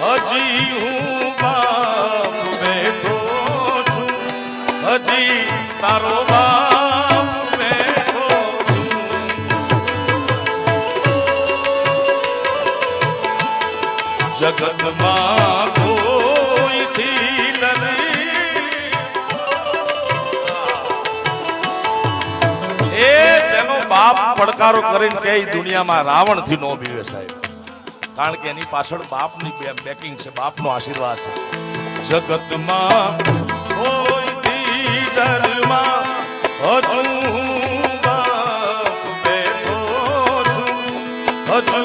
હજી હું બાપ બેઠો છું, હજી તારો બાપ બેઠો છું. જગતમાં કોઈથી નથી એ જેનો બાપ પડકારો કરીને કે દુનિયામાં રાવણ થી નો બીવે સાહેબ, કારણ કે એની પાછળ બાપની બેકિંગ છે, બાપનો આશીર્વાદ છે. જગતમાં કોઈથી ડરમાં હજુ બાપ બેઠો છું, હજુ